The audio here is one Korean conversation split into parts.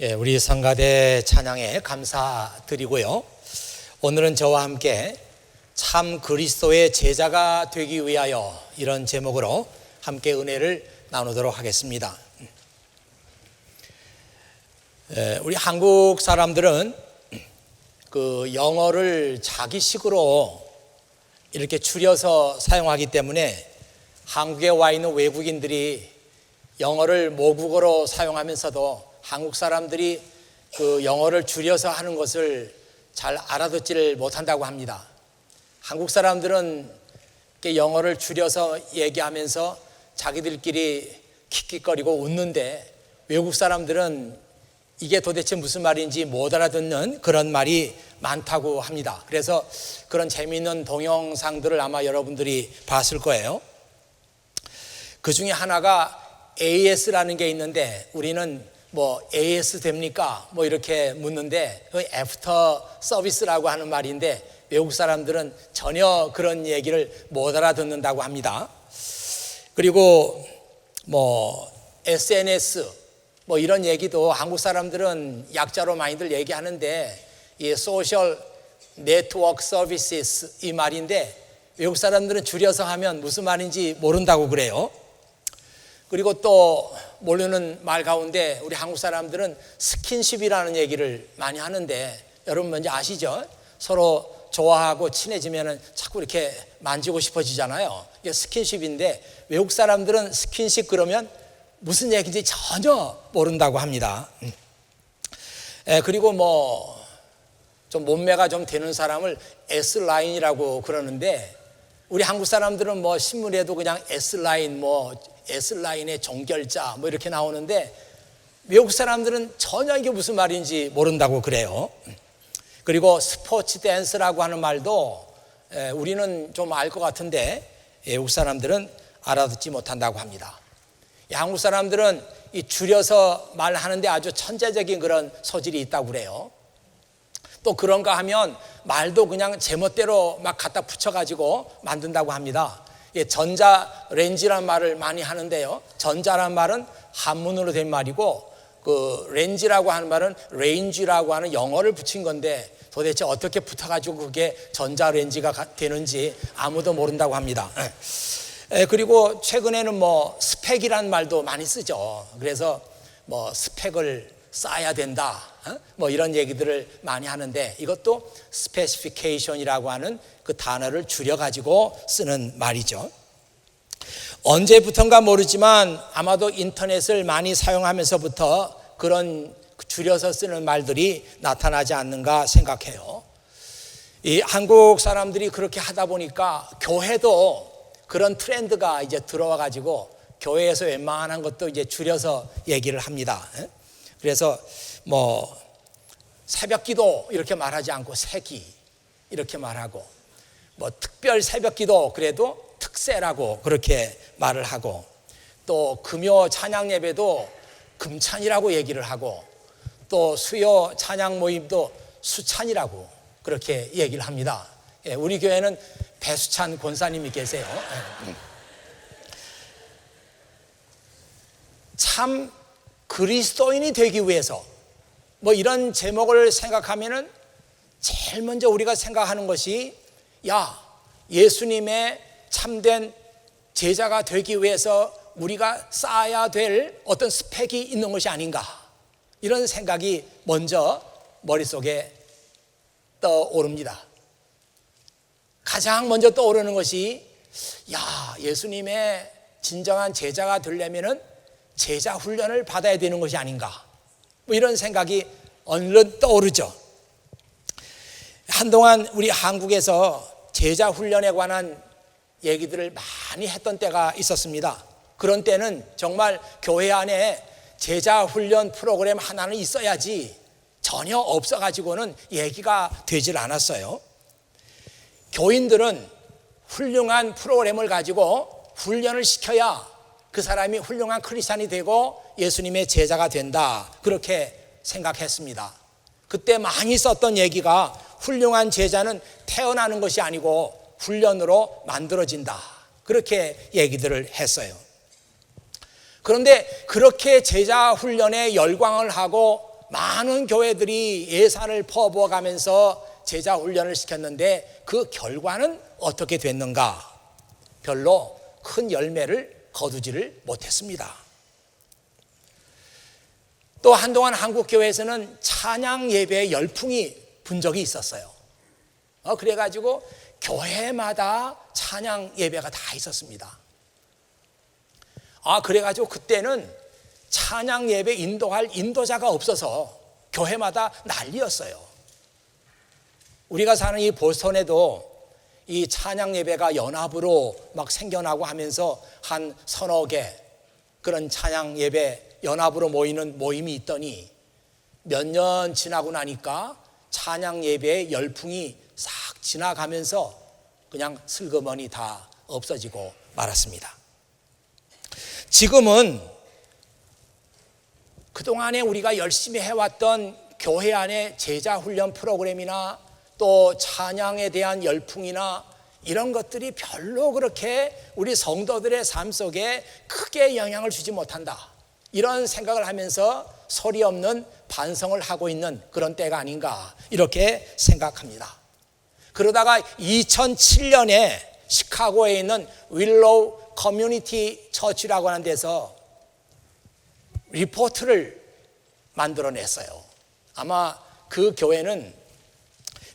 우리 성가대 찬양에 감사드리고요. 오늘은 저와 함께 참 그리스도의 제자가 되기 위하여 이런 제목으로 함께 은혜를 나누도록 하겠습니다. 우리 한국 사람들은 그 영어를 자기식으로 이렇게 줄여서 사용하기 때문에 한국에 와 있는 외국인들이 영어를 모국어로 사용하면서도 한국 사람들이 그 영어를 줄여서 하는 것을 잘 알아듣지를 못한다고 합니다. 한국 사람들은 영어를 줄여서 얘기하면서 자기들끼리 킥킥거리고 웃는데 외국 사람들은 이게 도대체 무슨 말인지 못 알아듣는 그런 말이 많다고 합니다. 그래서 그런 재미있는 동영상들을 아마 여러분들이 봤을 거예요. 그 중에 하나가 AS라는 게 있는데 우리는 뭐 AS 됩니까? 뭐 이렇게 묻는데 애프터 서비스라고 하는 말인데 외국 사람들은 전혀 그런 얘기를 못 알아듣는다고 합니다. 그리고 뭐 SNS 뭐 이런 얘기도 한국 사람들은 약자로 많이들 얘기하는데 이 소셜 네트워크 서비스 이 말인데 외국 사람들은 줄여서 하면 무슨 말인지 모른다고 그래요. 그리고 또 모르는 말 가운데 우리 한국 사람들은 스킨십이라는 얘기를 많이 하는데 여러분 먼저 아시죠? 서로 좋아하고 친해지면 자꾸 이렇게 만지고 싶어지잖아요. 이게 스킨십인데 외국 사람들은 스킨십 그러면 무슨 얘기인지 전혀 모른다고 합니다. 그리고 뭐 좀 몸매가 좀 되는 사람을 S라인이라고 그러는데 우리 한국 사람들은 뭐 신문에도 그냥 S라인 뭐 S라인의 종결자 뭐 이렇게 나오는데 외국 사람들은 전혀 이게 무슨 말인지 모른다고 그래요. 그리고 스포츠 댄스라고 하는 말도 우리는 좀 알 것 같은데 외국 사람들은 알아듣지 못한다고 합니다. 한국 사람들은 이 줄여서 말하는데 아주 천재적인 그런 소질이 있다고 그래요. 또 그런가 하면 말도 그냥 제멋대로 막 갖다 붙여가지고 만든다고 합니다. 전자레인지란 말을 많이 하는데요. 전자란 말은 한문으로 된 말이고 그 렌지라고 하는 말은 레인지라고 하는 영어를 붙인 건데 도대체 어떻게 붙어가지고 그게 전자레인지가 되는지 아무도 모른다고 합니다. 그리고 최근에는 뭐 스펙이라는 말도 많이 쓰죠. 그래서 뭐 스펙을 쌓아야 된다 뭐 이런 얘기들을 많이 하는데 이것도 스페시피케이션이라고 하는 그 단어를 줄여가지고 쓰는 말이죠. 언제부턴가 모르지만 아마도 인터넷을 많이 사용하면서부터 그런 줄여서 쓰는 말들이 나타나지 않는가 생각해요. 이 한국 사람들이 그렇게 하다 보니까 교회도 그런 트렌드가 이제 들어와 가지고 교회에서 웬만한 것도 이제 줄여서 얘기를 합니다. 그래서 뭐 새벽기도 이렇게 말하지 않고 새기 이렇게 말하고 뭐 특별 새벽기도 그래도 특세라고 그렇게 말을 하고 또 금요 찬양 예배도 금찬이라고 얘기를 하고 또 수요 찬양 모임도 수찬이라고 그렇게 얘기를 합니다. 우리 교회는 배수찬 권사님이 계세요. 참 그리스도인이 되기 위해서 뭐 이런 제목을 생각하면은 제일 먼저 우리가 생각하는 것이 예수님의 참된 제자가 되기 위해서 우리가 쌓아야 될 어떤 스펙이 있는 것이 아닌가 이런 생각이 먼저 머릿속에 떠오릅니다. 가장 먼저 떠오르는 것이 예수님의 진정한 제자가 되려면은 제자 훈련을 받아야 되는 것이 아닌가 뭐 이런 생각이 얼른 떠오르죠. 한동안 우리 한국에서 제자 훈련에 관한 얘기들을 많이 했던 때가 있었습니다. 그런 때는 정말 교회 안에 제자 훈련 프로그램 하나는 있어야지 전혀 없어가지고는 얘기가 되질 않았어요. 교인들은 훌륭한 프로그램을 가지고 훈련을 시켜야 그 사람이 훌륭한 크리스찬이 되고 예수님의 제자가 된다 그렇게 생각했습니다. 그때 많이 썼던 얘기가 훌륭한 제자는 태어나는 것이 아니고 훈련으로 만들어진다 그렇게 얘기들을 했어요. 그런데 그렇게 제자 훈련에 열광을 하고 많은 교회들이 예산을 퍼부어가면서 제자 훈련을 시켰는데 그 결과는 어떻게 됐는가? 별로 큰 열매를 거두지를 못했습니다. 또 한동안 한국 교회에서는 찬양 예배의 열풍이 분 적이 있었어요. 그래가지고 교회마다 찬양 예배가 다 있었습니다. 그래가지고 그때는 찬양 예배 인도할 인도자가 없어서 교회마다 난리였어요. 우리가 사는 이 보스턴에도 이 찬양 예배가 연합으로 막 생겨나고 하면서 한 서너 개 그런 찬양 예배 연합으로 모이는 모임이 있더니 몇 년 지나고 나니까 찬양 예배의 열풍이 싹 지나가면서 그냥 슬그머니 다 없어지고 말았습니다. 지금은 그동안에 우리가 열심히 해왔던 교회 안에 제자 훈련 프로그램이나 또 찬양에 대한 열풍이나 이런 것들이 별로 그렇게 우리 성도들의 삶 속에 크게 영향을 주지 못한다, 이런 생각을 하면서 소리 없는 반성을 하고 있는 그런 때가 아닌가 이렇게 생각합니다. 그러다가 2007년에 시카고에 있는 윌로우 커뮤니티 처치라고 하는 데서 리포트를 만들어냈어요. 아마 그 교회는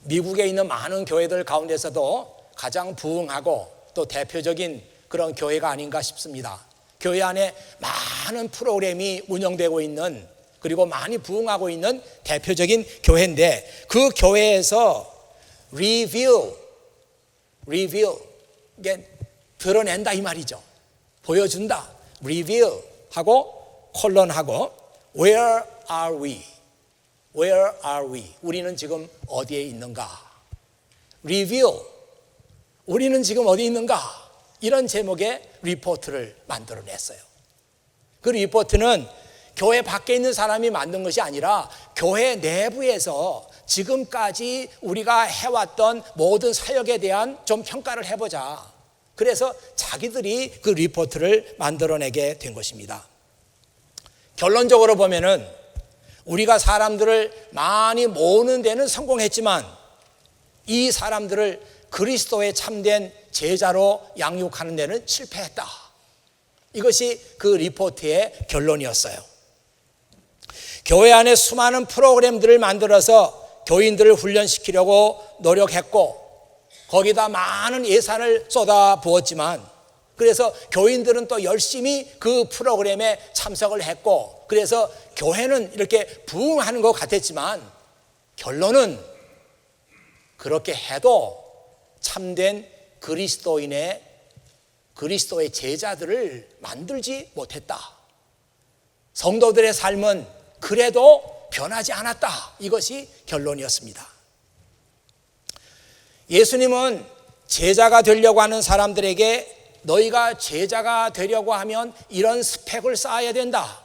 미국에 있는 많은 교회들 가운데서도 가장 부흥하고 또 대표적인 그런 교회가 아닌가 싶습니다. 교회 안에 많은 프로그램이 운영되고 있는, 그리고 많이 부흥하고 있는 대표적인 교회인데, 그 교회에서 리뷰 이게 드러낸다 이 말이죠. 보여준다. 리뷰하고 콜론하고 Where are we? Where are we? 우리는 지금 어디에 있는가? 리뷰, 우리는 지금 어디 있는가? 이런 제목의 리포트를 만들어냈어요. 그 리포트는 교회 밖에 있는 사람이 만든 것이 아니라 교회 내부에서 지금까지 우리가 해왔던 모든 사역에 대한 좀 평가를 해보자. 그래서 자기들이 그 리포트를 만들어내게 된 것입니다. 결론적으로 보면은 우리가 사람들을 많이 모으는 데는 성공했지만 이 사람들을 그리스도의 참된 제자로 양육하는 데는 실패했다. 이것이 그 리포트의 결론이었어요. 교회 안에 수많은 프로그램들을 만들어서 교인들을 훈련시키려고 노력했고 거기다 많은 예산을 쏟아 부었지만, 그래서 교인들은 또 열심히 그 프로그램에 참석을 했고, 그래서 교회는 이렇게 부흥하는 것 같았지만 결론은 그렇게 해도 참된 그리스도의 제자들을 만들지 못했다. 성도들의 삶은 그래도 변하지 않았다. 이것이 결론이었습니다. 예수님은 제자가 되려고 하는 사람들에게 너희가 제자가 되려고 하면 이런 스펙을 쌓아야 된다.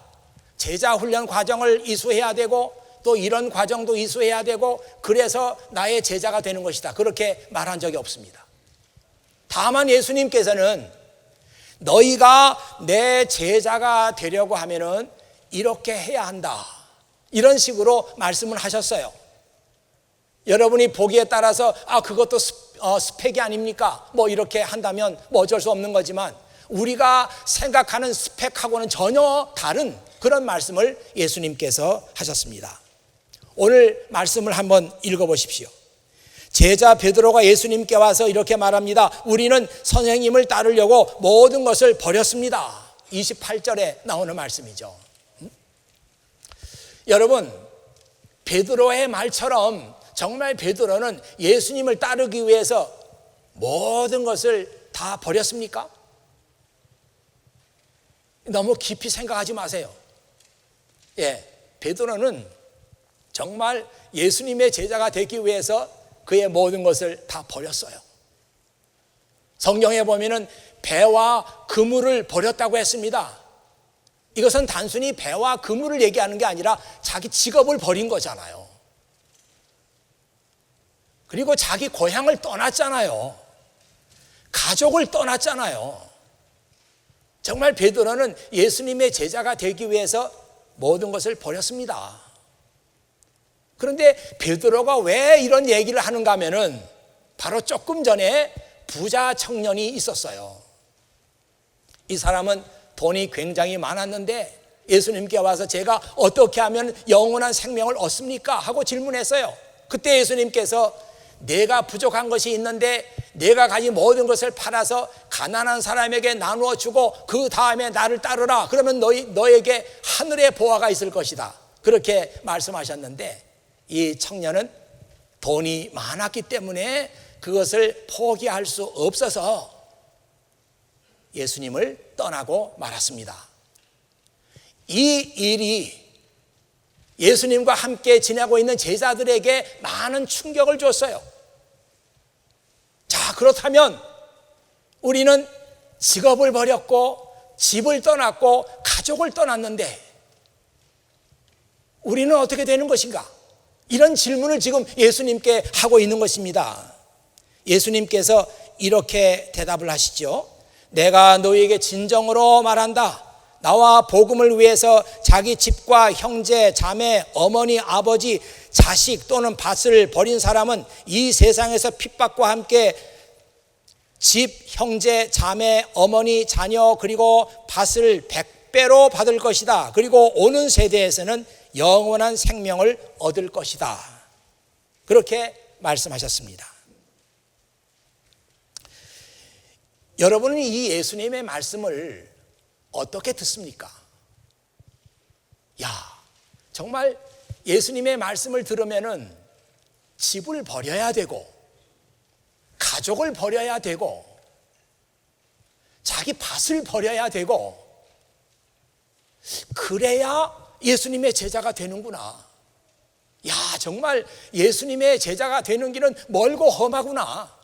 제자 훈련 과정을 이수해야 되고 또 이런 과정도 이수해야 되고 그래서 나의 제자가 되는 것이다. 그렇게 말한 적이 없습니다. 다만 예수님께서는 너희가 내 제자가 되려고 하면은 이렇게 해야 한다. 이런 식으로 말씀을 하셨어요. 여러분이 보기에 따라서 그것도 스펙이 아닙니까? 뭐 이렇게 한다면 뭐 어쩔 수 없는 거지만 우리가 생각하는 스펙하고는 전혀 다른 그런 말씀을 예수님께서 하셨습니다. 오늘 말씀을 한번 읽어보십시오. 제자 베드로가 예수님께 와서 이렇게 말합니다. 우리는 선생님을 따르려고 모든 것을 버렸습니다. 28절에 나오는 말씀이죠. 여러분, 베드로의 말처럼 정말 베드로는 예수님을 따르기 위해서 모든 것을 다 버렸습니까? 너무 깊이 생각하지 마세요. 베드로는 정말 예수님의 제자가 되기 위해서 그의 모든 것을 다 버렸어요. 성경에 보면은 배와 그물을 버렸다고 했습니다. 이것은 단순히 배와 그물을 얘기하는 게 아니라 자기 직업을 버린 거잖아요. 그리고 자기 고향을 떠났잖아요. 가족을 떠났잖아요. 정말 베드로는 예수님의 제자가 되기 위해서 모든 것을 버렸습니다. 그런데 베드로가 왜 이런 얘기를 하는가 하면은 바로 조금 전에 부자 청년이 있었어요. 이 사람은 돈이 굉장히 많았는데 예수님께 와서 제가 어떻게 하면 영원한 생명을 얻습니까? 하고 질문했어요. 그때 예수님께서 내가 부족한 것이 있는데 내가 가진 모든 것을 팔아서 가난한 사람에게 나누어 주고 그 다음에 나를 따르라. 그러면 너에게 하늘의 보화가 있을 것이다. 그렇게 말씀하셨는데 이 청년은 돈이 많았기 때문에 그것을 포기할 수 없어서 예수님을 떠나고 말았습니다. 이 일이 예수님과 함께 지내고 있는 제자들에게 많은 충격을 줬어요. 자, 그렇다면 우리는 직업을 버렸고 집을 떠났고 가족을 떠났는데 우리는 어떻게 되는 것인가? 이런 질문을 지금 예수님께 하고 있는 것입니다. 예수님께서 이렇게 대답을 하시죠. 내가 너희에게 진정으로 말한다. 나와 복음을 위해서 자기 집과 형제, 자매, 어머니, 아버지, 자식 또는 밭을 버린 사람은 이 세상에서 핍박과 함께 집, 형제, 자매, 어머니, 자녀 그리고 밭을 100배로 받을 것이다. 그리고 오는 세대에서는 영원한 생명을 얻을 것이다. 그렇게 말씀하셨습니다. 여러분은 이 예수님의 말씀을 어떻게 듣습니까? 정말 예수님의 말씀을 들으면은 집을 버려야 되고 가족을 버려야 되고 자기 밭을 버려야 되고 그래야 예수님의 제자가 되는구나. 정말 예수님의 제자가 되는 길은 멀고 험하구나.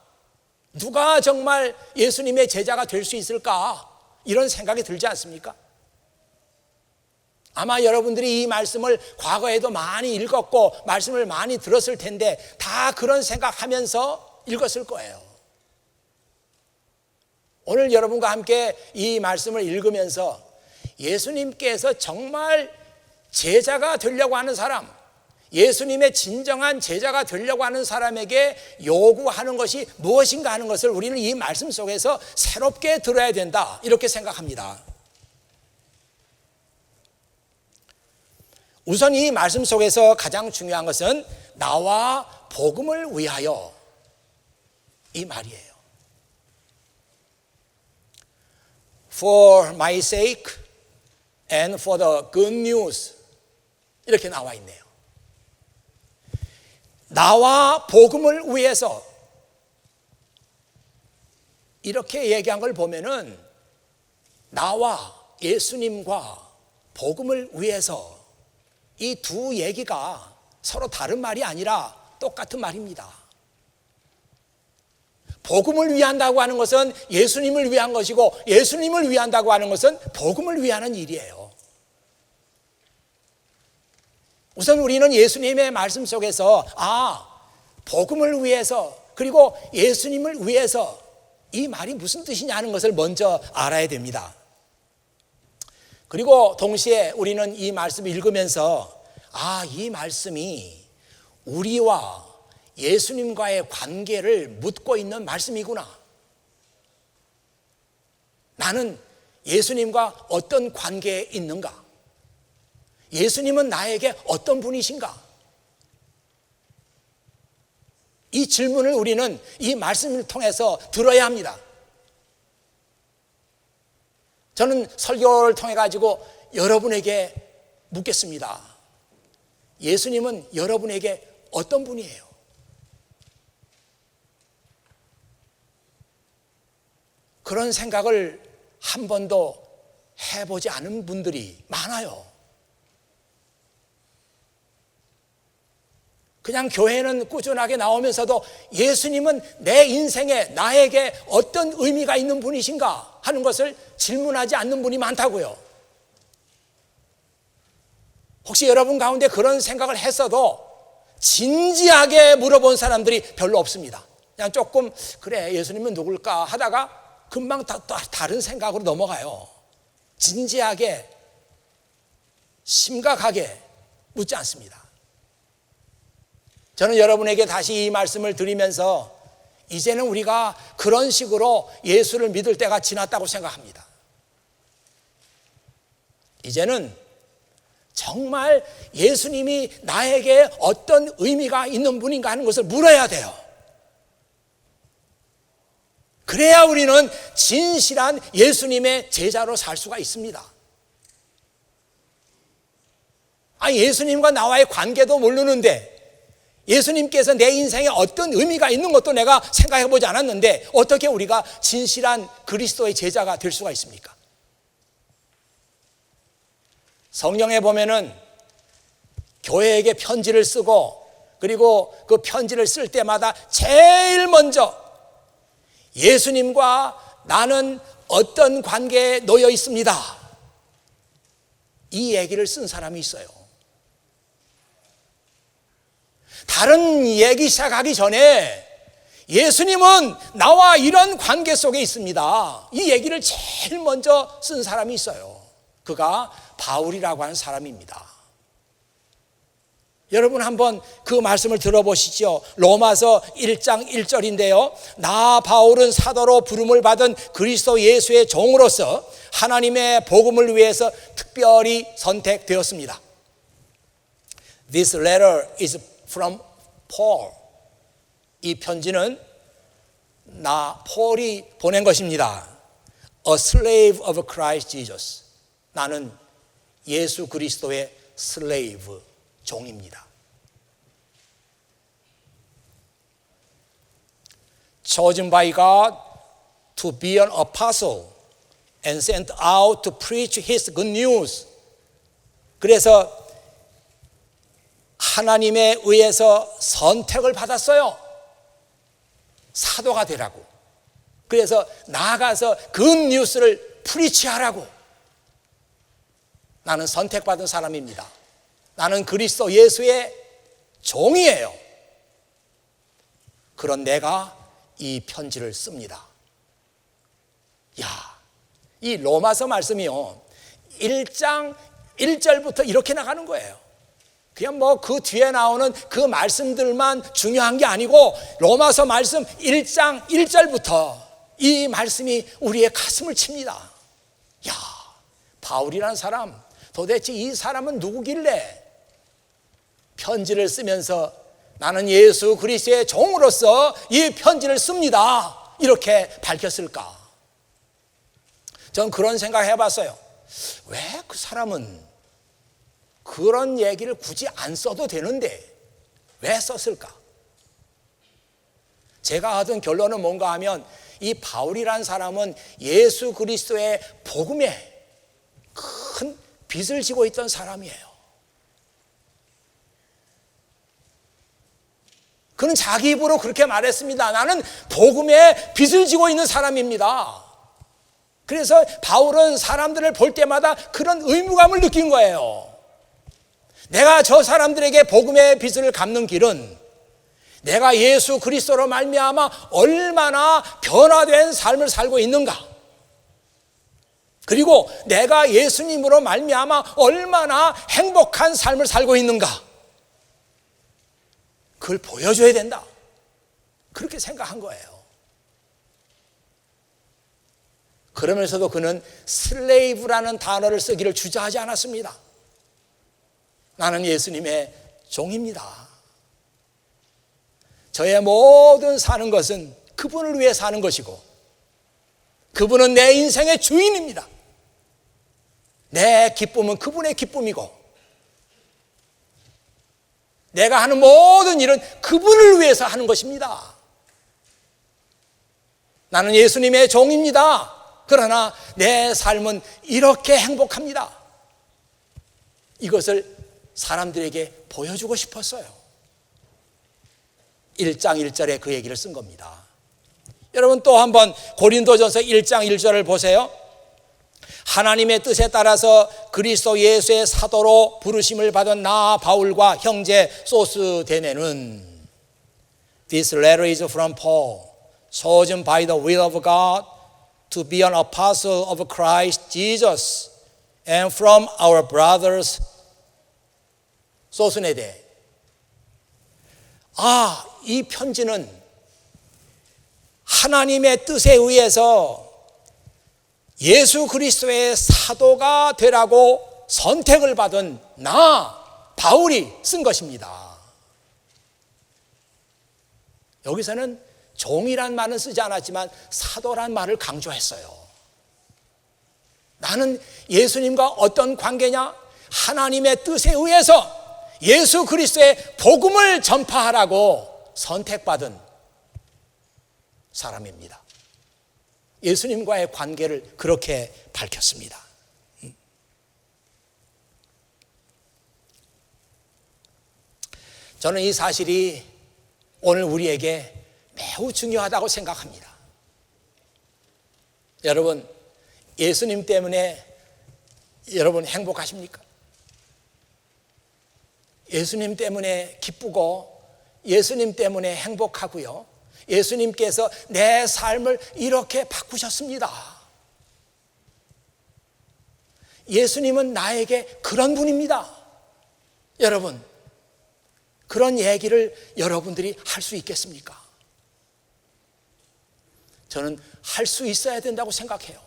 누가 정말 예수님의 제자가 될 수 있을까? 이런 생각이 들지 않습니까? 아마 여러분들이 이 말씀을 과거에도 많이 읽었고 말씀을 많이 들었을 텐데 다 그런 생각하면서 읽었을 거예요. 오늘 여러분과 함께 이 말씀을 읽으면서 예수님께서 정말 제자가 되려고 하는 사람, 예수님의 진정한 제자가 되려고 하는 사람에게 요구하는 것이 무엇인가 하는 것을 우리는 이 말씀 속에서 새롭게 들어야 된다, 이렇게 생각합니다. 우선 이 말씀 속에서 가장 중요한 것은 나와 복음을 위하여, 이 말이에요. For my sake and for the good news, 이렇게 나와 있네요. 나와 복음을 위해서, 이렇게 얘기한 걸 보면은 나와 예수님과 복음을 위해서, 이 두 얘기가 서로 다른 말이 아니라 똑같은 말입니다. 복음을 위한다고 하는 것은 예수님을 위한 것이고 예수님을 위한다고 하는 것은 복음을 위하는 일이에요. 우선 우리는 예수님의 말씀 속에서 복음을 위해서 그리고 예수님을 위해서, 이 말이 무슨 뜻이냐 하는 것을 먼저 알아야 됩니다. 그리고 동시에 우리는 이 말씀을 읽으면서 이 말씀이 우리와 예수님과의 관계를 묻고 있는 말씀이구나. 나는 예수님과 어떤 관계에 있는가? 예수님은 나에게 어떤 분이신가? 이 질문을 우리는 이 말씀을 통해서 들어야 합니다. 저는 설교를 통해 가지고 여러분에게 묻겠습니다. 예수님은 여러분에게 어떤 분이에요? 그런 생각을 한 번도 해보지 않은 분들이 많아요. 그냥 교회는 꾸준하게 나오면서도 예수님은 내 인생에 나에게 어떤 의미가 있는 분이신가 하는 것을 질문하지 않는 분이 많다고요. 혹시 여러분 가운데 그런 생각을 했어도 진지하게 물어본 사람들이 별로 없습니다. 그냥 조금 그래 예수님은 누굴까 하다가 금방 다른 생각으로 넘어가요. 진지하게 심각하게 묻지 않습니다. 저는 여러분에게 다시 이 말씀을 드리면서 이제는 우리가 그런 식으로 예수를 믿을 때가 지났다고 생각합니다. 이제는 정말 예수님이 나에게 어떤 의미가 있는 분인가 하는 것을 물어야 돼요. 그래야 우리는 진실한 예수님의 제자로 살 수가 있습니다. 예수님과 나와의 관계도 모르는데, 예수님께서 내 인생에 어떤 의미가 있는 것도 내가 생각해 보지 않았는데 어떻게 우리가 진실한 그리스도의 제자가 될 수가 있습니까? 성경에 보면은 교회에게 편지를 쓰고, 그리고 그 편지를 쓸 때마다 제일 먼저 예수님과 나는 어떤 관계에 놓여 있습니다, 이 얘기를 쓴 사람이 있어요. 다른 얘기 시작하기 전에 예수님은 나와 이런 관계 속에 있습니다, 이 얘기를 제일 먼저 쓴 사람이 있어요. 그가 바울이라고 하는 사람입니다. 여러분 한번 그 말씀을 들어보시죠. 로마서 1장 1절인데요. 나 바울은 사도로 부름을 받은 그리스도 예수의 종으로서 하나님의 복음을 위해서 특별히 선택되었습니다. This letter is from Paul. 이 편지는 나 폴이 보낸 것입니다. A slave of Christ Jesus. 나는 예수 그리스도의 슬레이브, 종입니다. Chosen by God to be an apostle and sent out to preach His good news. 그래서 하나님에 의해서 선택을 받았어요. 사도가 되라고. 그래서 나아가서 굿뉴스를 프리치하라고. 나는 선택받은 사람입니다. 나는 그리스도 예수의 종이에요. 그런 내가 이 편지를 씁니다. 이 로마서 말씀이요, 1장 1절부터 이렇게 나가는 거예요. 그냥 그 뒤에 나오는 그 말씀들만 중요한 게 아니고 로마서 말씀 1장 1절부터 이 말씀이 우리의 가슴을 칩니다. 바울이라는 사람, 도대체 이 사람은 누구길래 편지를 쓰면서 나는 예수 그리스도의 종으로서 이 편지를 씁니다, 이렇게 밝혔을까? 전 그런 생각 해봤어요. 왜 그 사람은 그런 얘기를 굳이 안 써도 되는데 왜 썼을까? 제가 하던 결론은 뭔가 하면 이 바울이라는 사람은 예수 그리스도의 복음에 큰 빚을 지고 있던 사람이에요. 그는 자기 입으로 그렇게 말했습니다. 나는 복음에 빚을 지고 있는 사람입니다. 그래서 바울은 사람들을 볼 때마다 그런 의무감을 느낀 거예요. 내가 저 사람들에게 복음의 빚을 갚는 길은 내가 예수 그리스도로 말미암아 얼마나 변화된 삶을 살고 있는가, 그리고 내가 예수님으로 말미암아 얼마나 행복한 삶을 살고 있는가, 그걸 보여줘야 된다, 그렇게 생각한 거예요. 그러면서도 그는 슬레이브라는 단어를 쓰기를 주저하지 않았습니다. 나는 예수님의 종입니다. 저의 모든 사는 것은 그분을 위해 사는 것이고 그분은 내 인생의 주인입니다. 내 기쁨은 그분의 기쁨이고 내가 하는 모든 일은 그분을 위해서 하는 것입니다. 나는 예수님의 종입니다. 그러나 내 삶은 이렇게 행복합니다. 이것을 사람들에게 보여주고 싶었어요. 1장 1절에 그 얘기를 쓴 겁니다. 여러분 또 한번 고린도전서 1장 1절을 보세요. 하나님의 뜻에 따라서 그리스도 예수의 사도로 부르심을 받은 나 바울과 형제 소스데네는 This letter is from Paul, chosen by the will of God to be an apostle of Christ Jesus, and from our brothers 소스네데. 이 편지는 하나님의 뜻에 의해서 예수 그리스도의 사도가 되라고 선택을 받은 바울이 쓴 것입니다. 여기서는 종이란 말은 쓰지 않았지만 사도란 말을 강조했어요. 나는 예수님과 어떤 관계냐? 하나님의 뜻에 의해서 예수 그리스도의 복음을 전파하라고 선택받은 사람입니다. 예수님과의 관계를 그렇게 밝혔습니다. 저는 이 사실이 오늘 우리에게 매우 중요하다고 생각합니다. 여러분, 예수님 때문에 여러분 행복하십니까? 예수님 때문에 기쁘고 예수님 때문에 행복하고요. 예수님께서 내 삶을 이렇게 바꾸셨습니다. 예수님은 나에게 그런 분입니다. 여러분, 그런 얘기를 여러분들이 할 수 있겠습니까? 저는 할 수 있어야 된다고 생각해요.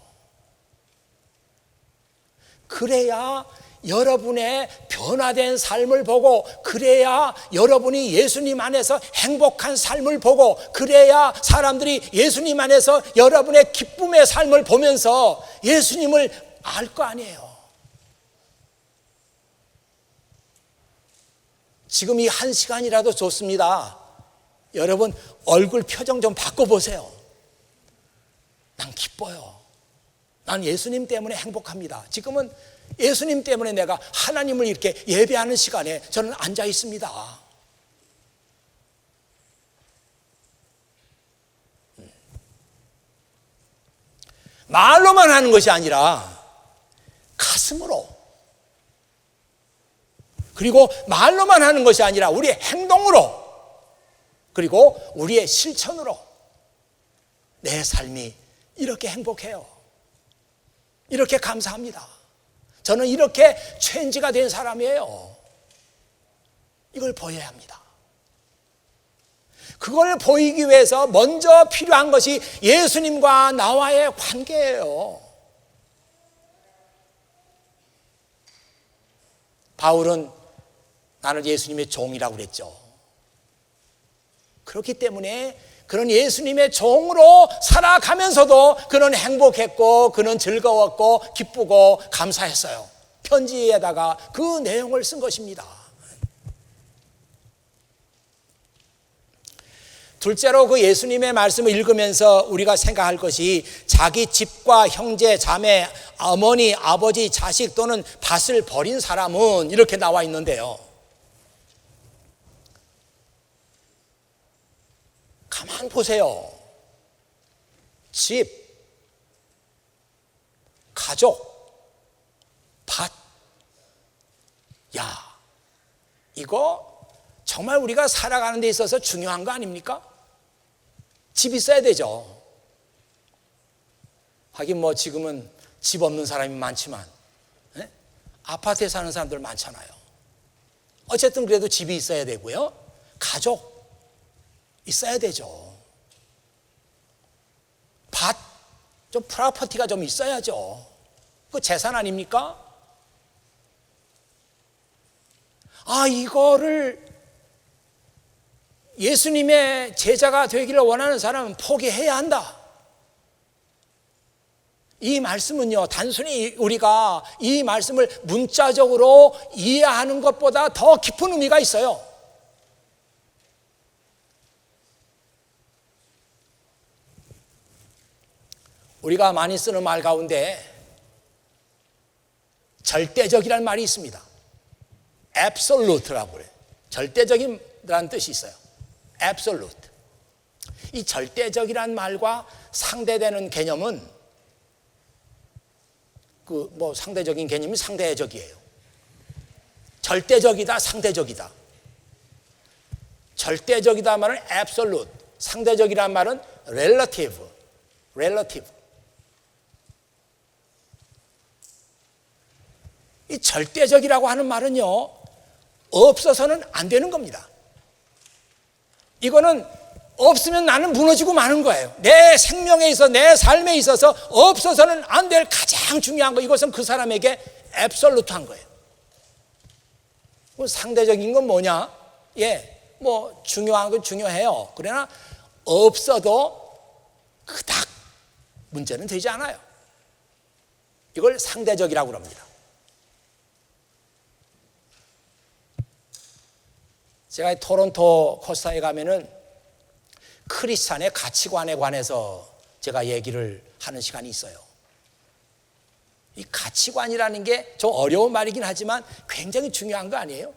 그래야 여러분의 변화된 삶을 보고, 그래야 여러분이 예수님 안에서 행복한 삶을 보고, 그래야 사람들이 예수님 안에서 여러분의 기쁨의 삶을 보면서 예수님을 알 거 아니에요. 지금 이 한 시간이라도 좋습니다. 여러분 얼굴 표정 좀 바꿔보세요. 난 기뻐요. 난 예수님 때문에 행복합니다. 지금은 예수님 때문에 내가 하나님을 이렇게 예배하는 시간에 저는 앉아 있습니다. 말로만 하는 것이 아니라 가슴으로, 그리고 말로만 하는 것이 아니라 우리의 행동으로, 그리고 우리의 실천으로 내 삶이 이렇게 행복해요. 이렇게 감사합니다. 저는 이렇게 체인지가 된 사람이에요. 이걸 보여야 합니다. 그걸 보이기 위해서 먼저 필요한 것이 예수님과 나와의 관계예요. 바울은 나는 예수님의 종이라고 그랬죠. 그렇기 때문에 그런 예수님의 종으로 살아가면서도 그는 행복했고, 그는 즐거웠고, 기쁘고, 감사했어요. 편지에다가 그 내용을 쓴 것입니다. 둘째로 그 예수님의 말씀을 읽으면서 우리가 생각할 것이, 자기 집과 형제, 자매, 어머니, 아버지, 자식 또는 밭을 버린 사람은, 이렇게 나와 있는데요. 가만 보세요. 집, 가족, 밭. 야, 이거 정말 우리가 살아가는 데 있어서 중요한 거 아닙니까? 집 있어야 되죠. 하긴 뭐 지금은 집 없는 사람이 많지만, 아파트에 사는 사람들 많잖아요. 어쨌든 그래도 집이 있어야 되고요. 가족 있어야 되죠. 밭, 좀 프로퍼티가 좀 있어야죠. 그 재산 아닙니까? 이거를 예수님의 제자가 되기를 원하는 사람은 포기해야 한다. 이 말씀은요, 단순히 우리가 이 말씀을 문자적으로 이해하는 것보다 더 깊은 의미가 있어요. 우리가 많이 쓰는 말 가운데 절대적이라는 말이 있습니다. absolute라고 그래요. 절대적이라는 뜻이 있어요. absolute. 이 절대적이라는 말과 상대되는 개념은 상대적인 개념이 상대적이에요. 절대적이다, 상대적이다. 절대적이다 말은 absolute, 상대적이라는 말은 relative. 이 절대적이라고 하는 말은요, 없어서는 안 되는 겁니다. 이거는 없으면 나는 무너지고 마는 거예요. 내 생명에 있어서, 내 삶에 있어서 없어서는 안 될 가장 중요한 거, 이것은 그 사람에게 앱솔루트한 거예요. 상대적인 건 뭐냐? 뭐 중요한 건 중요해요. 그러나 없어도 그닥 문제는 되지 않아요. 이걸 상대적이라고 합니다. 제가 토론토 코스타에 가면은 크리스찬의 가치관에 관해서 제가 얘기를 하는 시간이 있어요. 이 가치관이라는 게 좀 어려운 말이긴 하지만 굉장히 중요한 거 아니에요?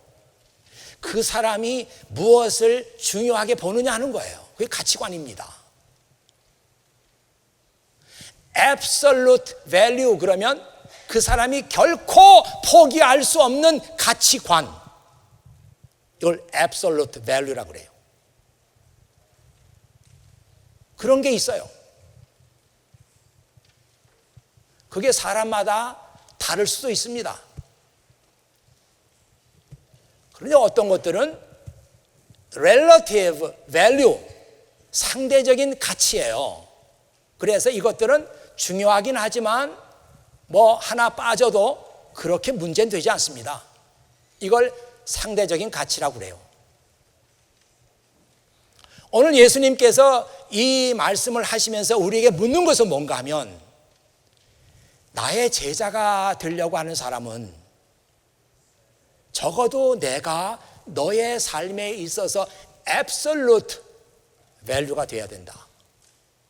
그 사람이 무엇을 중요하게 보느냐 하는 거예요. 그게 가치관입니다. Absolute value, 그러면 그 사람이 결코 포기할 수 없는 가치관, 이걸 Absolute value라고 그래요. 그런 게 있어요. 그게 사람마다 다를 수도 있습니다. 그런데 어떤 것들은 relative value, 상대적인 가치예요. 그래서 이것들은 중요하긴 하지만 뭐 하나 빠져도 그렇게 문제는 되지 않습니다. 이걸 상대적인 가치라고 그래요. 오늘 예수님께서 이 말씀을 하시면서 우리에게 묻는 것은 뭔가 하면, 나의 제자가 되려고 하는 사람은 적어도 내가 너의 삶에 있어서 absolute value가 되어야 된다,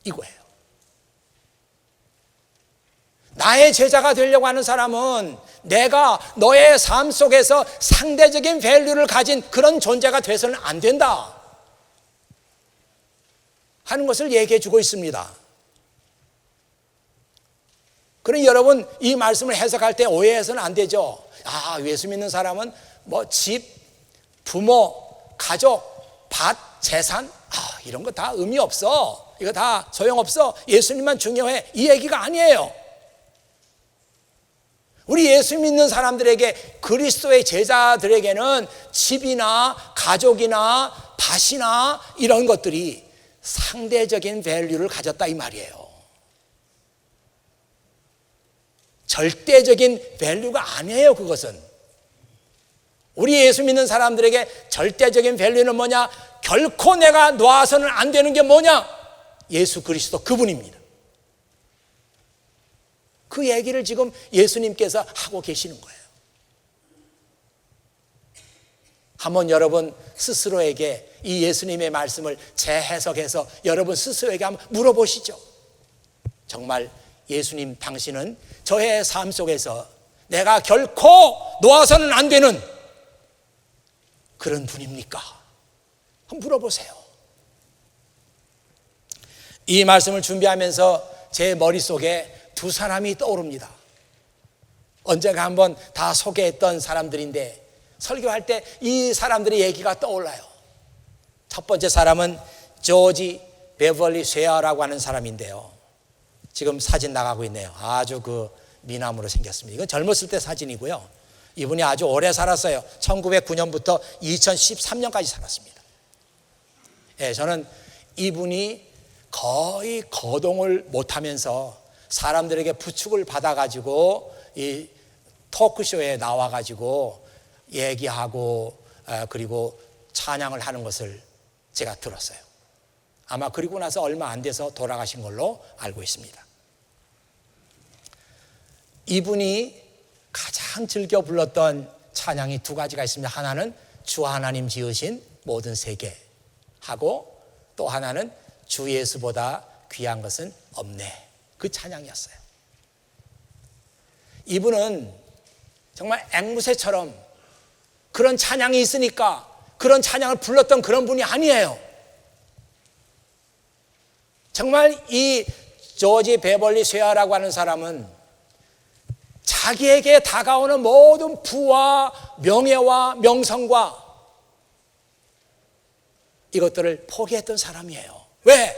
이거예요. 나의 제자가 되려고 하는 사람은 내가 너의 삶 속에서 상대적인 밸류를 가진 그런 존재가 돼서는 안 된다 하는 것을 얘기해 주고 있습니다. 그러니 여러분, 이 말씀을 해석할 때 오해해서는 안 되죠. 예수 믿는 사람은 뭐 집, 부모, 가족, 밭, 재산, 이런 거 다 의미 없어, 이거 다 소용없어, 예수님만 중요해, 이 얘기가 아니에요. 우리 예수 믿는 사람들에게, 그리스도의 제자들에게는 집이나 가족이나 밭이나 이런 것들이 상대적인 밸류를 가졌다, 이 말이에요. 절대적인 밸류가 아니에요. 그것은 우리 예수 믿는 사람들에게 절대적인 밸류는 뭐냐? 결코 내가 놔서는 안 되는 게 뭐냐? 예수 그리스도, 그분입니다. 그 얘기를 지금 예수님께서 하고 계시는 거예요. 한번 여러분 스스로에게 이 예수님의 말씀을 재해석해서 여러분 스스로에게 한번 물어보시죠. 정말 예수님, 당신은 저의 삶 속에서 내가 결코 놓아서는 안 되는 그런 분입니까? 한번 물어보세요. 이 말씀을 준비하면서 제 머릿속에 두 사람이 떠오릅니다. 언젠가 한번 다 소개했던 사람들인데 설교할 때 이 사람들의 얘기가 떠올라요. 첫 번째 사람은 조지 베벌리 쉐어라고 하는 사람인데요. 지금 사진 나가고 있네요. 아주 그 미남으로 생겼습니다. 이건 젊었을 때 사진이고요. 이분이 아주 오래 살았어요. 1909년부터 2013년까지 살았습니다. 저는 이분이 거의 거동을 못하면서 사람들에게 부축을 받아가지고 이 토크쇼에 나와가지고 얘기하고 그리고 찬양을 하는 것을 제가 들었어요. 아마 그리고 나서 얼마 안 돼서 돌아가신 걸로 알고 있습니다. 이분이 가장 즐겨 불렀던 찬양이 두 가지가 있습니다. 하나는 주 하나님 지으신 모든 세계 하고, 또 하나는 주 예수보다 귀한 것은 없네, 그 찬양이었어요. 이분은 정말 앵무새처럼 그런 찬양이 있으니까 그런 찬양을 불렀던 그런 분이 아니에요. 정말 이 조지 베벌리 쉐어라고 하는 사람은 자기에게 다가오는 모든 부와 명예와 명성과 이것들을 포기했던 사람이에요. 왜?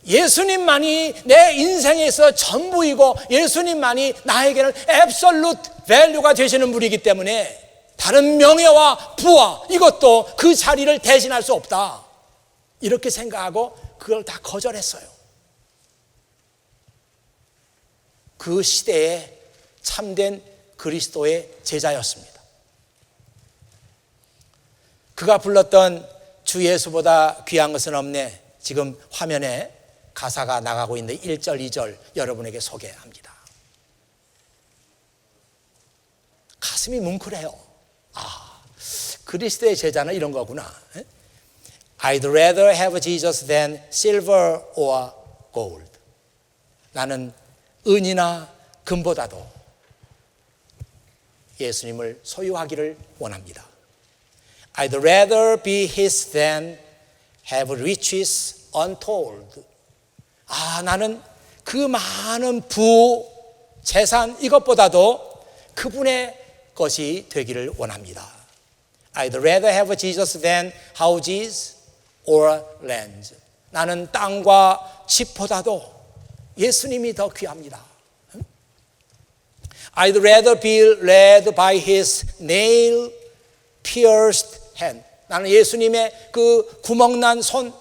예수님만이 내 인생에서 전부이고 예수님만이 나에게는 앱솔루트 밸류가 되시는 분이기 때문에 다른 명예와 부와 이것도 그 자리를 대신할 수 없다. 이렇게 생각하고 그걸 다 거절했어요. 그 시대에 참된 그리스도의 제자였습니다. 그가 불렀던 주 예수보다 귀한 것은 없네. 지금 화면에 가사가 나가고 있는데 1절, 2절 여러분에게 소개합니다. 가슴이 뭉클해요. 그리스도의 제자는 이런 거구나. I'd rather have Jesus than silver or gold. 나는 은이나 금보다도 예수님을 소유하기를 원합니다. I'd rather be his than have riches untold. 나는 그 많은 부, 재산 이것보다도 그분의 것이 되기를 원합니다. I'd rather have Jesus than houses or lands. 나는 땅과 집보다도 예수님이 더 귀합니다. I'd rather be led by his nail-pierced hand. 나는 예수님의 그 구멍난 손에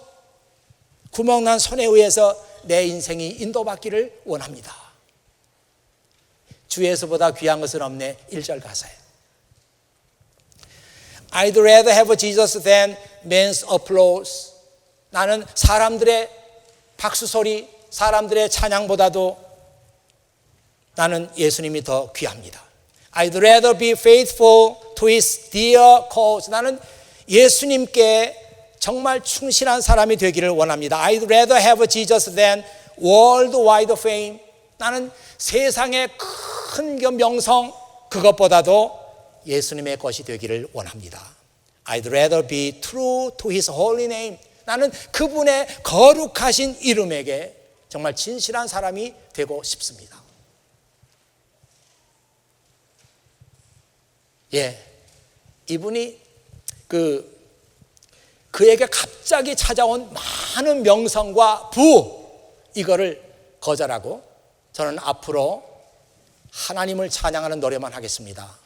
의해서 내 인생이 인도받기를 원합니다. 주 예수보다 귀한 것은 없네. 1절 가사에 I'd rather have Jesus than men's applause. 나는 사람들의 박수 소리, 사람들의 찬양보다도 나는 예수님이 더 귀합니다. I'd rather be faithful to his dear cause. 나는 예수님께 정말 충실한 사람이 되기를 원합니다. I'd rather have Jesus than worldwide fame. 나는 세상의 큰 명성 그것보다도 예수님의 것이 되기를 원합니다. I'd rather be true to his holy name. 나는 그분의 거룩하신 이름에게 정말 진실한 사람이 되고 싶습니다. 이분이 그에게 갑자기 찾아온 많은 명성과 부 이거를 거절하고 저는 앞으로 하나님을 찬양하는 노래만 하겠습니다.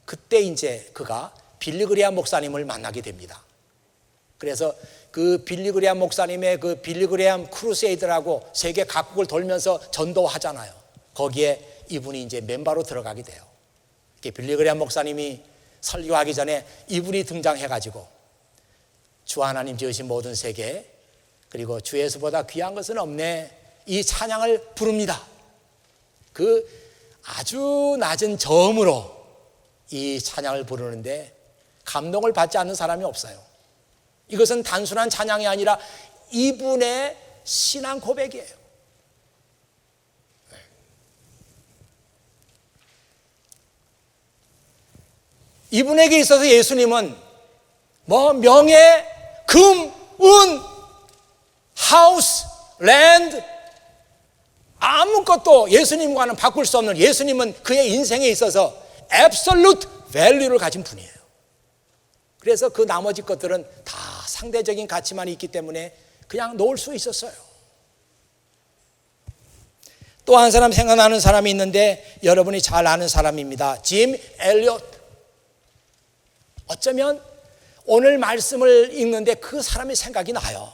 그때 이제 그가 빌리 그레이엄 목사님을 만나게 됩니다. 그래서 그 빌리 그레이엄 목사님의 그 빌리 그레이엄 크루세이드라고 세계 각국을 돌면서 전도하잖아요. 거기에 이분이 이제 멤버로 들어가게 돼요. 빌리 그레이엄 목사님이 설교하기 전에 이분이 등장해가지고 주 하나님 지으신 모든 세계 그리고 주 예수보다 귀한 것은 없네 이 찬양을 부릅니다. 그 아주 낮은 저음으로 이 찬양을 부르는데 감동을 받지 않는 사람이 없어요. 이것은 단순한 찬양이 아니라 이분의 신앙 고백이에요. 이분에게 있어서 예수님은 명예, 금, 은, 하우스, 랜드 아무것도 예수님과는 바꿀 수 없는 예수님은 그의 인생에 있어서 absolute value를 가진 분이에요. 그래서 그 나머지 것들은 다 상대적인 가치만 있기 때문에 그냥 놓을 수 있었어요. 또 한 사람 생각나는 사람이 있는데 여러분이 잘 아는 사람입니다. 짐 엘리엇. 어쩌면 오늘 말씀을 읽는데 그 사람이 생각이 나요.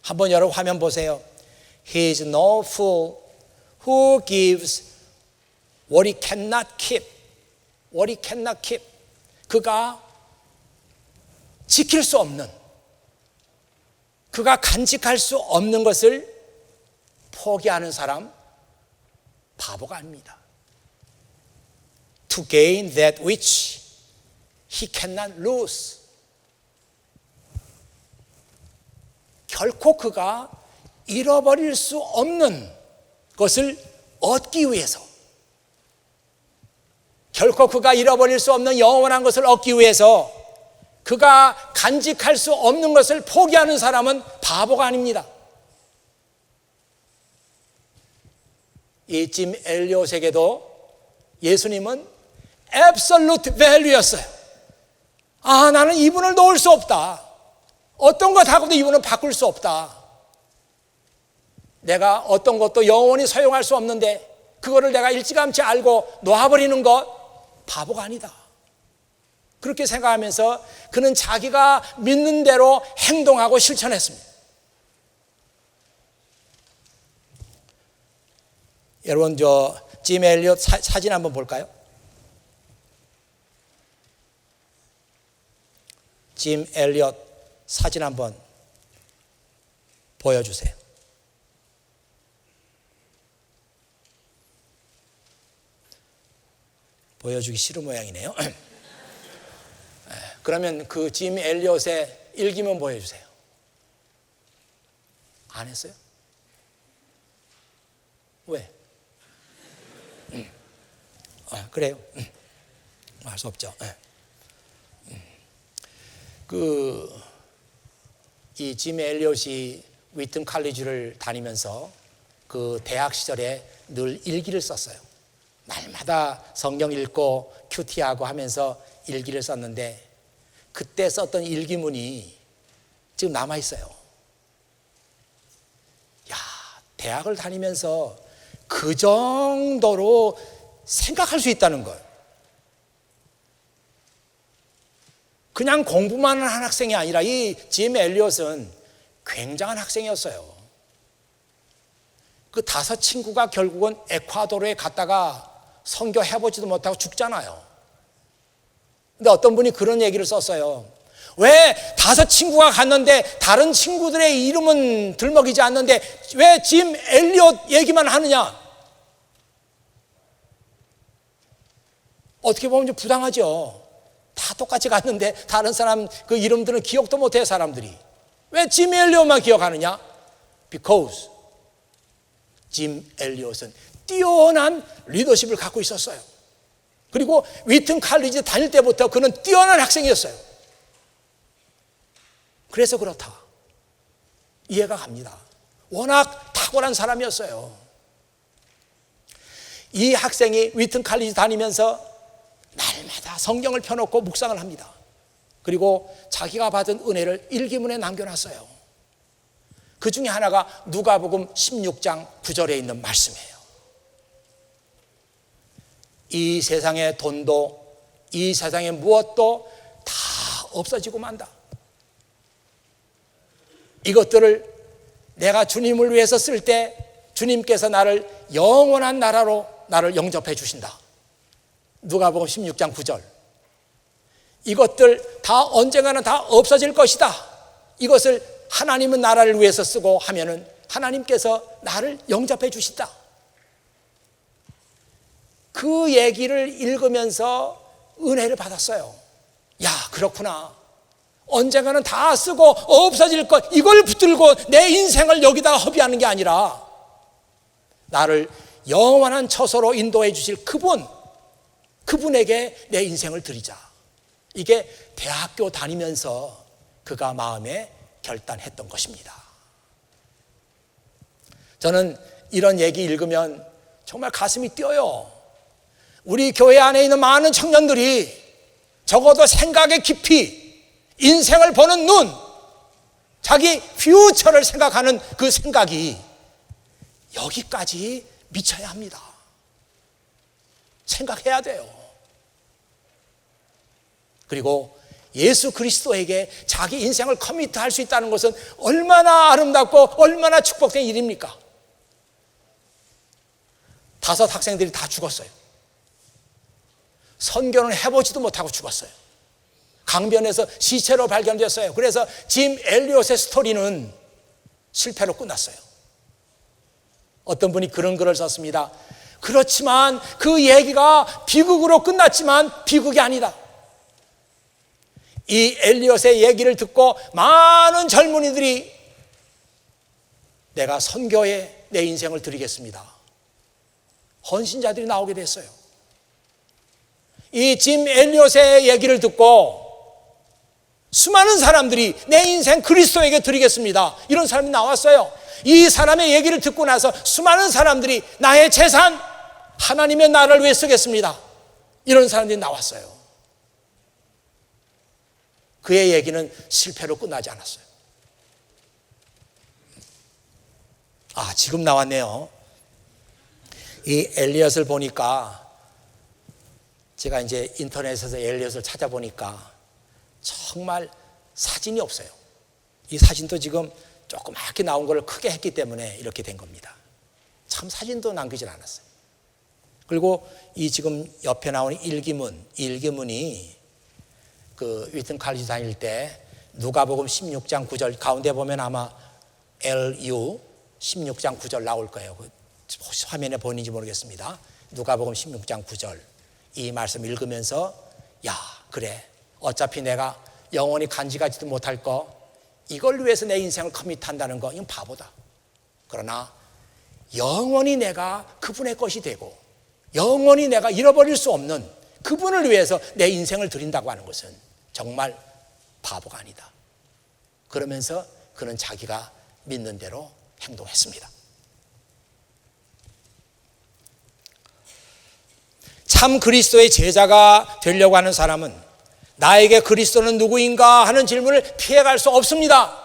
한번 여러분 화면 보세요. He is no fool who gives what he cannot keep. What he cannot keep. 그가 지킬 수 없는, 그가 간직할 수 없는 것을 포기하는 사람 바보가 아닙니다. To gain that which he cannot lose. 결코 그가 잃어버릴 수 없는 것을 얻기 위해서, 결코 그가 잃어버릴 수 없는 영원한 것을 얻기 위해서 그가 간직할 수 없는 것을 포기하는 사람은 바보가 아닙니다. 이 짐 엘리엇에게도 예수님은 absolute value였어요. 나는 이분을 놓을 수 없다. 어떤 것하고도 이분은 바꿀 수 없다. 내가 어떤 것도 영원히 소용할 수 없는데 그거를 내가 일찌감치 알고 놓아버리는 것 바보가 아니다. 그렇게 생각하면서 그는 자기가 믿는 대로 행동하고 실천했습니다. 여러분, 짐 엘리엇 사진 한번 볼까요? 짐 엘리엇 사진 한번 보여주세요. 보여주기 싫은 모양이네요. 그러면 그 짐 엘리엇의 일기문 보여주세요. 안 했어요? 왜? 그래요. 알 수 없죠. 이 짐 엘리엇이 위튼 칼리지를 다니면서 그 대학 시절에 늘 일기를 썼어요. 날마다 성경 읽고 큐티하고 하면서 일기를 썼는데 그때 썼던 일기문이 지금 남아 있어요. 야, 대학을 다니면서 그 정도로 생각할 수 있다는 걸. 그냥 공부만 하는 학생이 아니라 이 짐 엘리엇은 굉장한 학생이었어요. 그 5 친구가 결국은 에콰도르에 갔다가 선교해보지도 못하고 죽잖아요. 근데 어떤 분이 그런 얘기를 썼어요. 왜 5 친구가 갔는데 다른 친구들의 이름은 들먹이지 않는데 왜 짐 엘리엇 얘기만 하느냐? 어떻게 보면 좀 부당하죠. 다 똑같이 갔는데 다른 사람 그 이름들은 기억도 못해요. 사람들이 왜 짐 엘리엇만 기억하느냐? Because 짐 엘리엇은 뛰어난 리더십을 갖고 있었어요. 그리고 위튼 칼리지 다닐 때부터 그는 뛰어난 학생이었어요. 그래서 그렇다. 이해가 갑니다. 워낙 탁월한 사람이었어요. 이 학생이 위튼 칼리지 다니면서 날마다 성경을 펴놓고 묵상을 합니다. 그리고 자기가 받은 은혜를 일기문에 남겨놨어요. 그 중에 하나가 누가복음 16장 9절에 있는 말씀이에요. 이 세상의 돈도 이 세상의 무엇도 다 없어지고 만다. 이것들을 내가 주님을 위해서 쓸 때 주님께서 나를 영원한 나라로 나를 영접해 주신다. 누가복음 16장 9절. 이것들 다 언젠가는 다 없어질 것이다. 이것을 하나님은 나라를 위해서 쓰고 하면은 하나님께서 나를 영접해 주신다. 그 얘기를 읽으면서 은혜를 받았어요. 야, 그렇구나. 언젠가는 다 쓰고 없어질 것, 이걸 붙들고 내 인생을 여기다가 허비하는 게 아니라 나를 영원한 처소로 인도해 주실 그분에게 내 인생을 드리자. 이게 대학교 다니면서 그가 마음에 결단했던 것입니다. 저는 이런 얘기 읽으면 정말 가슴이 뛰어요. 우리 교회 안에 있는 많은 청년들이 적어도 생각의 깊이, 인생을 보는 눈, 자기 퓨처를 생각하는 그 생각이 여기까지 미쳐야 합니다. 생각해야 돼요. 그리고 예수 그리스도에게 자기 인생을 커미트할 수 있다는 것은 얼마나 아름답고 얼마나 축복된 일입니까? 5 학생들이 다 죽었어요. 선교는 해보지도 못하고 죽었어요. 강변에서 시체로 발견됐어요. 그래서 짐 엘리엇의 스토리는 실패로 끝났어요. 어떤 분이 그런 글을 썼습니다. 그렇지만 그 얘기가 비극으로 끝났지만 비극이 아니다. 이 엘리엇의 얘기를 듣고 많은 젊은이들이 내가 선교에 내 인생을 드리겠습니다. 헌신자들이 나오게 됐어요. 이 짐 엘리엇의 얘기를 듣고 수많은 사람들이 내 인생 그리스도에게 드리겠습니다. 이런 사람이 나왔어요. 이 사람의 얘기를 듣고 나서 수많은 사람들이 나의 재산 하나님의 나라를 위해 쓰겠습니다. 이런 사람들이 나왔어요. 그의 얘기는 실패로 끝나지 않았어요. 지금 나왔네요. 이 엘리엇을 보니까 제가 이제 인터넷에서 엘리엇을 찾아보니까 정말 사진이 없어요. 이 사진도 지금 조그맣게 나온 걸 크게 했기 때문에 이렇게 된 겁니다. 참 사진도 남기질 않았어요. 그리고 이 지금 옆에 나오는 일기문이 그 위튼 칼리지 다닐 때 누가복음 16장 9절 가운데 보면 아마 LU 16장 9절 나올 거예요. 혹시 화면에 보이는지 모르겠습니다. 누가복음 16장 9절 이 말씀 읽으면서 야 그래 어차피 내가 영원히 간직하지도 못할 거 이걸 위해서 내 인생을 커밋한다는 거 이건 바보다. 그러나 영원히 내가 그분의 것이 되고 영원히 내가 잃어버릴 수 없는 그분을 위해서 내 인생을 드린다고 하는 것은 정말 바보가 아니다. 그러면서 그는 자기가 믿는 대로 행동했습니다. 참 그리스도의 제자가 되려고 하는 사람은 나에게 그리스도는 누구인가 하는 질문을 피해갈 수 없습니다.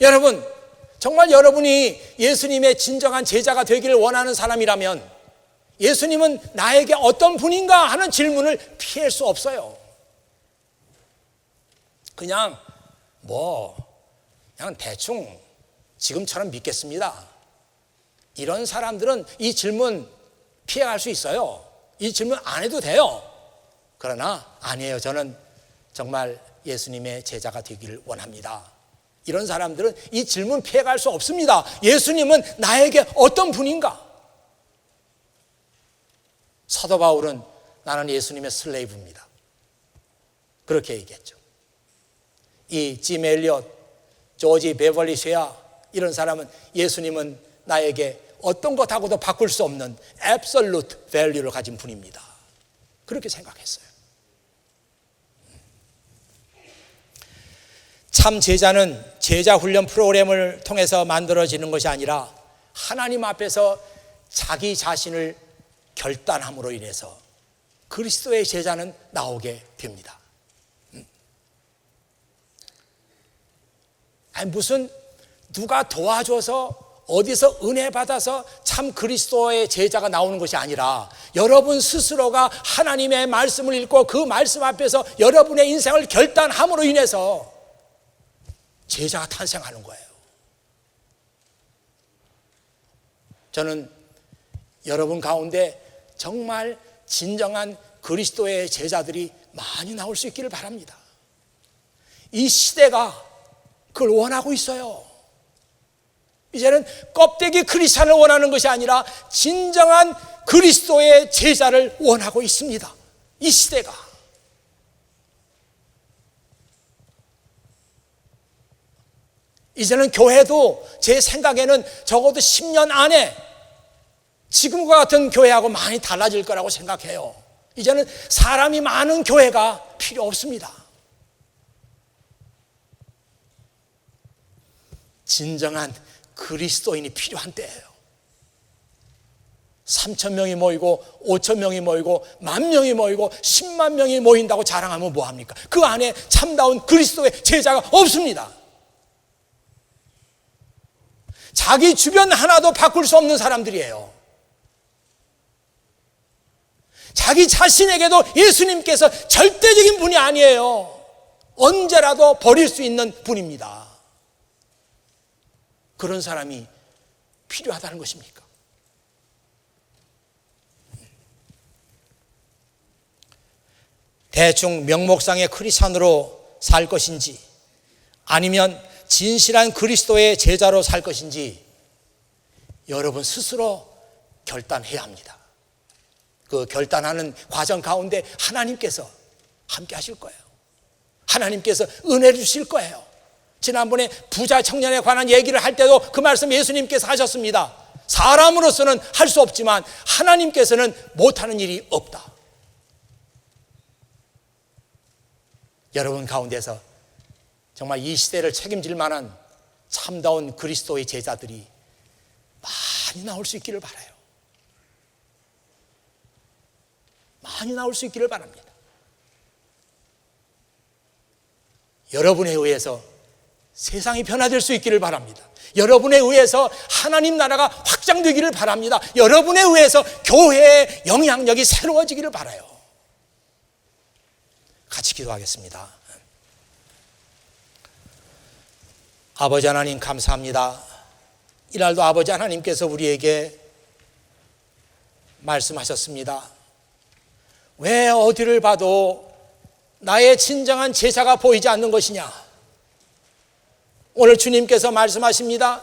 여러분, 정말 여러분이 예수님의 진정한 제자가 되기를 원하는 사람이라면 예수님은 나에게 어떤 분인가 하는 질문을 피할 수 없어요. 그냥 대충 지금처럼 믿겠습니다. 이런 사람들은 이 질문 피해갈 수 있어요. 이 질문 안 해도 돼요. 그러나 아니에요. 저는 정말 예수님의 제자가 되기를 원합니다. 이런 사람들은 이 질문 피해갈 수 없습니다. 예수님은 나에게 어떤 분인가? 사도 바울은 나는 예수님의 슬레이브입니다. 그렇게 얘기했죠. 이 짐 엘리엇, 조지 베벌리 쉐아 이런 사람은 예수님은 나에게 어떤 것하고도 바꿀 수 없는 absolute value를 가진 분입니다. 그렇게 생각했어요. 참 제자는 제자 훈련 프로그램을 통해서 만들어지는 것이 아니라 하나님 앞에서 자기 자신을 결단함으로 인해서 그리스도의 제자는 나오게 됩니다. 아니 무슨 누가 도와줘서 어디서 은혜 받아서 참 그리스도의 제자가 나오는 것이 아니라 여러분 스스로가 하나님의 말씀을 읽고 그 말씀 앞에서 여러분의 인생을 결단함으로 인해서 제자가 탄생하는 거예요. 저는 여러분 가운데 정말 진정한 그리스도의 제자들이 많이 나올 수 있기를 바랍니다. 이 시대가 그걸 원하고 있어요. 이제는 껍데기 크리스찬을 원하는 것이 아니라 진정한 그리스도의 제자를 원하고 있습니다. 이 시대가. 이제는 교회도 제 생각에는 적어도 10년 안에 지금과 같은 교회하고 많이 달라질 거라고 생각해요. 이제는 사람이 많은 교회가 필요 없습니다. 진정한 그리스도인이 필요한 때예요. 3,000명이 모이고 5,000명이 모이고 10,000명이 모이고 10만 명이 모인다고 자랑하면 뭐합니까? 그 안에 참다운 그리스도의 제자가 없습니다. 자기 주변 하나도 바꿀 수 없는 사람들이에요. 자기 자신에게도 예수님께서 절대적인 분이 아니에요. 언제라도 버릴 수 있는 분입니다. 그런 사람이 필요하다는 것입니까? 대충 명목상의 크리스찬으로 살 것인지 아니면 진실한 그리스도의 제자로 살 것인지 여러분 스스로 결단해야 합니다. 그 결단하는 과정 가운데 하나님께서 함께 하실 거예요. 하나님께서 은혜를 주실 거예요. 지난번에 부자 청년에 관한 얘기를 할 때도 그 말씀 예수님께서 하셨습니다. 사람으로서는 할 수 없지만 하나님께서는 못하는 일이 없다. 여러분 가운데서 정말 이 시대를 책임질 만한 참다운 그리스도의 제자들이 많이 나올 수 있기를 바라요. 많이 나올 수 있기를 바랍니다. 여러분에 의해서 세상이 변화될 수 있기를 바랍니다. 여러분에 의해서 하나님 나라가 확장되기를 바랍니다. 여러분에 의해서 교회의 영향력이 새로워지기를 바라요. 같이 기도하겠습니다. 아버지 하나님 감사합니다. 이날도 아버지 하나님께서 우리에게 말씀하셨습니다. 왜 어디를 봐도 나의 진정한 제사가 보이지 않는 것이냐? 오늘 주님께서 말씀하십니다.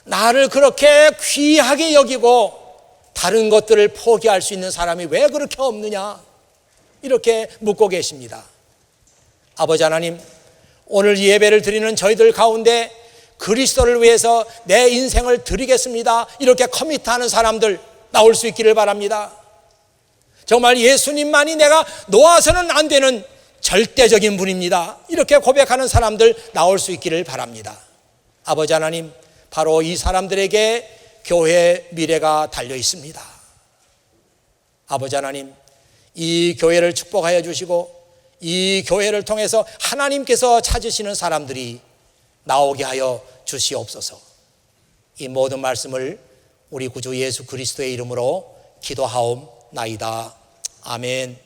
나를 그렇게 귀하게 여기고 다른 것들을 포기할 수 있는 사람이 왜 그렇게 없느냐? 이렇게 묻고 계십니다. 아버지 하나님, 오늘 예배를 드리는 저희들 가운데 그리스도를 위해서 내 인생을 드리겠습니다, 이렇게 커밋하는 사람들 나올 수 있기를 바랍니다. 정말 예수님만이 내가 놓아서는 안 되는 절대적인 분입니다, 이렇게 고백하는 사람들 나올 수 있기를 바랍니다. 아버지 하나님, 바로 이 사람들에게 교회의 미래가 달려 있습니다. 아버지 하나님, 이 교회를 축복하여 주시고 이 교회를 통해서 하나님께서 찾으시는 사람들이 나오게 하여 주시옵소서. 이 모든 말씀을 우리 구주 예수 그리스도의 이름으로 기도하옵나이다. 아멘.